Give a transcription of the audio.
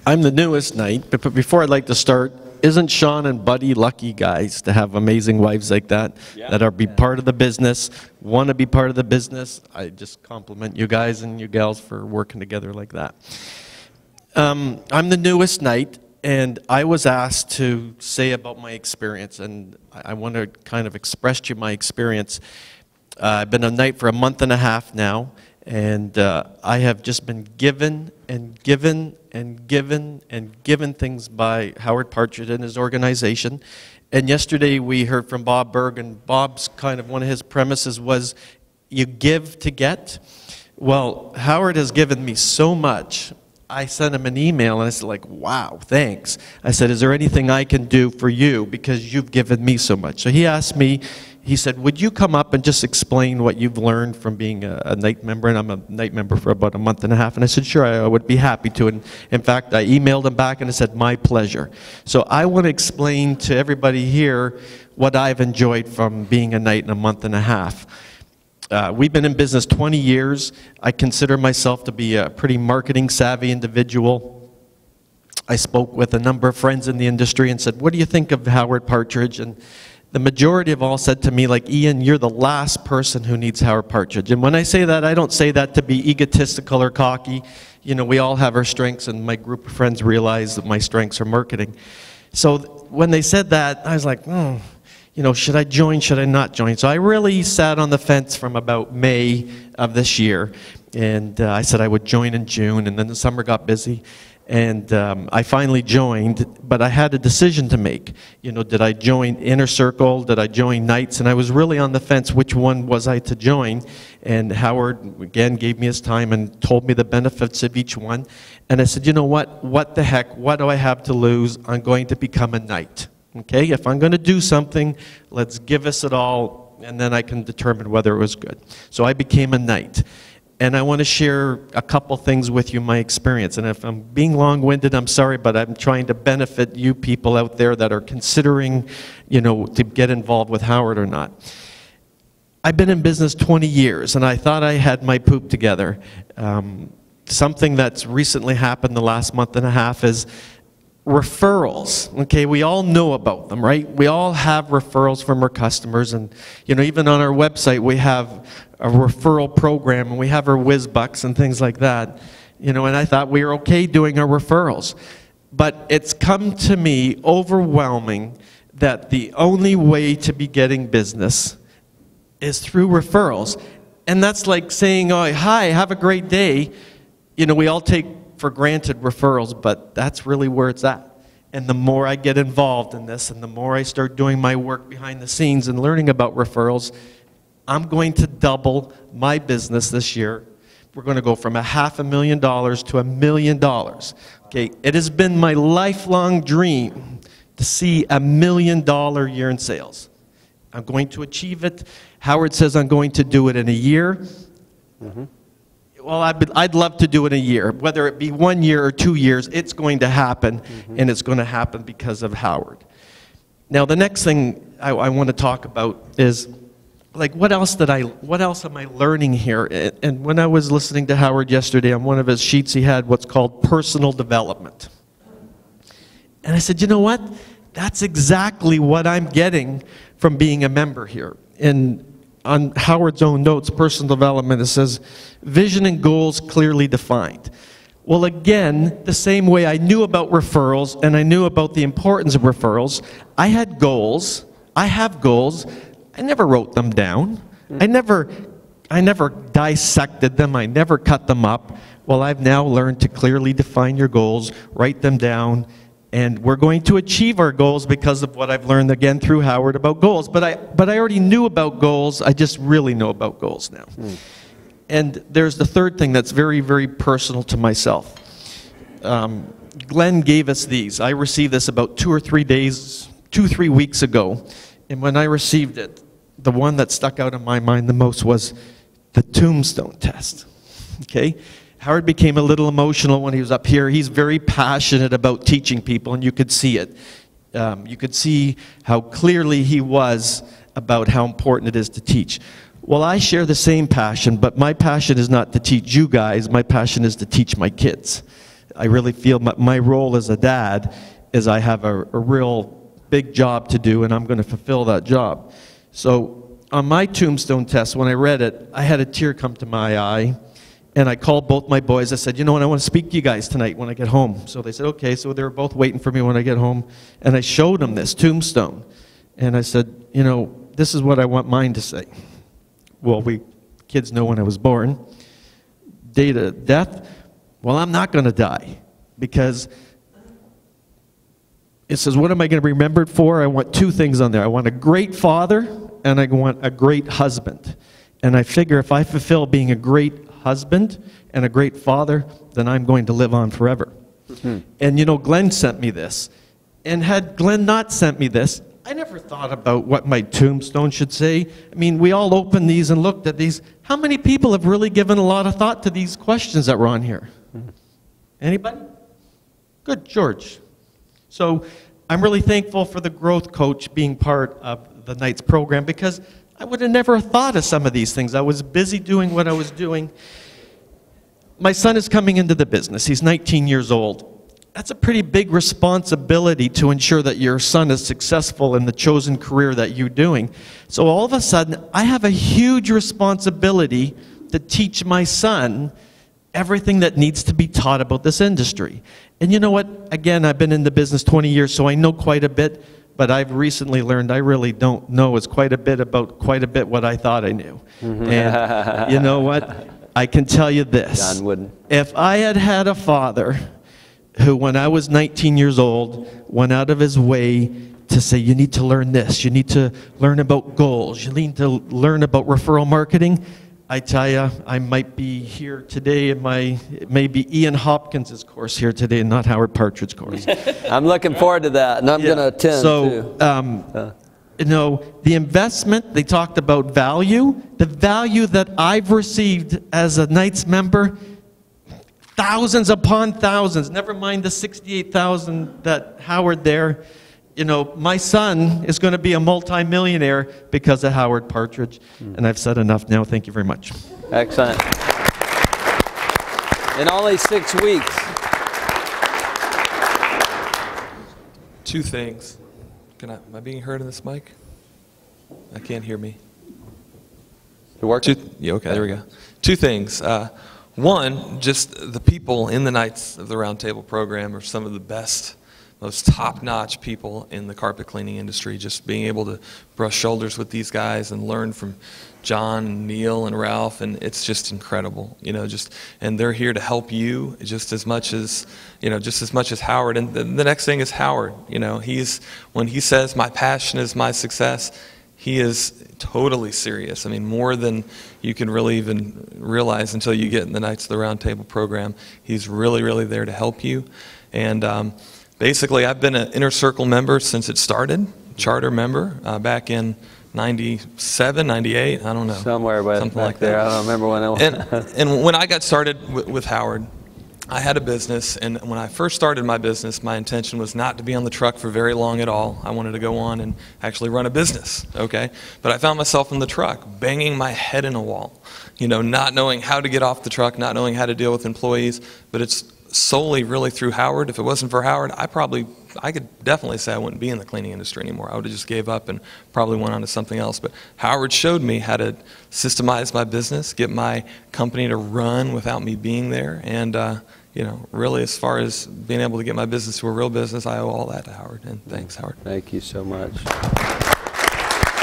I'm the newest knight, but before I'd like to start, isn't Sean and Buddy lucky guys to have amazing wives like that, that are be part of the business, want to be part of the business? I just compliment you guys and you gals for working together like that. I'm the newest knight, and I was asked to say about my experience, and I want to kind of express to you my experience. I've been a knight for a month and a half now, and I have just been given and given and given and given things by Howard Partridge and his organization. And yesterday we heard from Bob Berg, and Bob's kind of one of his premises was, you give to get. Well, Howard has given me so much. I sent him an email and I said, like, wow, thanks. I said, is there anything I can do for you because you've given me so much? So he asked me, he said, would you come up and just explain what you've learned from being a Knight member? And I'm a Knight member for about a month and a half. And I said, sure, I would be happy to. And in fact, I emailed him back and I said, my pleasure. So I want to explain to everybody here what I've enjoyed from being a Knight in a month and a half. We've been in business 20 years. I consider myself to be a pretty marketing savvy individual. I spoke with a number of friends in the industry and said, what do you think of Howard Partridge? And the majority of all said to me, like, Ian, you're the last person who needs Howard Partridge. And when I say that, I don't say that to be egotistical or cocky. You know, we all have our strengths, and my group of friends realize that my strengths are marketing. So when they said that, I was like, you know, should I join, should I not join? So I really sat on the fence from about May of this year, and I said I would join in June, and then the summer got busy, and I finally joined, but I had a decision to make. You know, did I join Inner Circle, did I join Knights? And I was really on the fence which one was I to join, and Howard, again, gave me his time and told me the benefits of each one, and I said, you know what the heck, what do I have to lose? I'm going to become a Knight. Okay, if I'm going to do something, let's give us it all, and then I can determine whether it was good. So I became a Knight. And I want to share a couple things with you, my experience. And if I'm being long-winded, I'm sorry, but I'm trying to benefit you people out there that are considering, you know, to get involved with Howard or not. I've been in business 20 years, and I thought I had my poop together. Something that's recently happened the last month and a half is referrals. Okay, we all know about them, right? We all have referrals from our customers, and you know, even on our website we have a referral program, and we have our WizBucks and things like that. You know, and I thought we were okay doing our referrals, but it's come to me overwhelming that the only way to be getting business is through referrals, and that's like saying, oh, hi, have a great day. You know, we all take for granted referrals, but that's really where it's at. And the more I get involved in this, and the more I start doing my work behind the scenes and learning about referrals, I'm going to double my business this year. We're going to go from $500,000 to $1 million. Okay, it has been my lifelong dream to see $1 million year in sales. I'm going to achieve it. Howard says I'm going to do it in a year. Well, I'd love to do it in a year. Whether it be 1 year or 2 years, it's going to happen, and it's going to happen because of Howard. Now, the next thing I want to talk about is, like, what else am I learning here? And when I was listening to Howard yesterday, on one of his sheets, he had what's called personal development. And I said, you know what? That's exactly what I'm getting from being a member here. And on Howard's own notes, personal development, it says, vision and goals clearly defined. Well, again, the same way I knew about referrals and I knew about the importance of referrals, I had goals. I have goals. I never wrote them down. I never dissected them. I never cut them up. Well, I've now learned to clearly define your goals, write them down, and we're going to achieve our goals because of what I've learned, again, through Howard about goals. But I already knew about goals. I just really know about goals now. And there's the third thing that's very, very personal to myself. Glenn gave us these. I received this about 2 or 3 weeks ago. And when I received it, the one that stuck out in my mind the most was the tombstone test. Okay? Howard became a little emotional when he was up here. He's very passionate about teaching people, and you could see it. You could see how clearly he was about how important it is to teach. Well, I share the same passion, but my passion is not to teach you guys. My passion is to teach my kids. I really feel my role as a dad is I have a real big job to do, and I'm going to fulfill that job. So on my tombstone test, when I read it, I had a tear come to my eye, and I called both my boys. I said, you know what, I want to speak to you guys tonight when I get home. So they said, okay. So they were both waiting for me when I get home, and I showed them this tombstone. And I said, you know, this is what I want mine to say. Well, kids know when I was born. Date of death, well, I'm not going to die, because it says, what am I going to be remembered for? I want two things on there. I want a great father, and I want a great husband. And I figure if I fulfill being a great husband and a great father, then I'm going to live on forever. Mm-hmm. And you know, Glenn sent me this. And had Glenn not sent me this, I never thought about what my tombstone should say. I mean, we all opened these and looked at these. How many people have really given a lot of thought to these questions that were on here? Anybody? Good, George. So I'm really thankful for the growth coach being part of the Knights program, because I would have never thought of some of these things. I was busy doing what I was doing. My son is coming into the business. He's 19 years old. That's a pretty big responsibility to ensure that your son is successful in the chosen career that you're doing. So all of a sudden, I have a huge responsibility to teach my son everything that needs to be taught about this industry. And you know what? Again, I've been in the business 20 years, so I know quite a bit, but I've recently learned I really don't know as quite a bit about quite a bit what I thought I knew. Mm-hmm. And you know what? I can tell you this. John Wooden. If I had had a father who, when I was 19 years old, went out of his way to say, you need to learn this, you need to learn about goals, you need to learn about referral marketing, I tell you, I might be here today in it may be Ian Hopkins' course here today and not Howard Partridge's course. I'm looking forward to that, and I'm going to attend too. You know, the investment, they talked about value. The value that I've received as a Knights member, thousands upon thousands, never mind the 68,000 that Howard there. You know, my son is going to be a multi-millionaire because of Howard Partridge. And I've said enough now. Thank you very much. Excellent. In only 6 weeks. Two things. Am I being heard in this mic? I can't hear me. It working? Yeah, okay, there we go. Two things. One, just the people in the Knights of the Round Table program are some of the best, most top-notch people in the carpet cleaning industry. Just being able to brush shoulders with these guys and learn from John and Neil and Ralph, and it's just incredible, you know. And they're here to help you just as much as, you know, just as much as Howard. And the next thing is Howard. You know, when he says my passion is my success, he is totally serious. I mean, more than you can really even realize until you get in the Knights of the Round Table program. He's really, really there to help you. And basically, I've been an Inner Circle member since it started, charter member, back in 97, 98, I don't know. Somewhere something like there. that. I don't remember when it was. And when I got started with Howard, I had a business, and when I first started my business, my intention was not to be on the truck for very long at all. I wanted to go on and actually run a business, okay? But I found myself in the truck, banging my head in a wall, you know, not knowing how to get off the truck, not knowing how to deal with employees, but it's solely really through Howard. If it wasn't for Howard, I could definitely say I wouldn't be in the cleaning industry anymore. I would have just gave up and probably went on to something else. But Howard showed me how to systemize my business, get my company to run without me being there. And, you know, really as far as being able to get my business to a real business, I owe all that to Howard. And thanks, Howard. Thank you so much.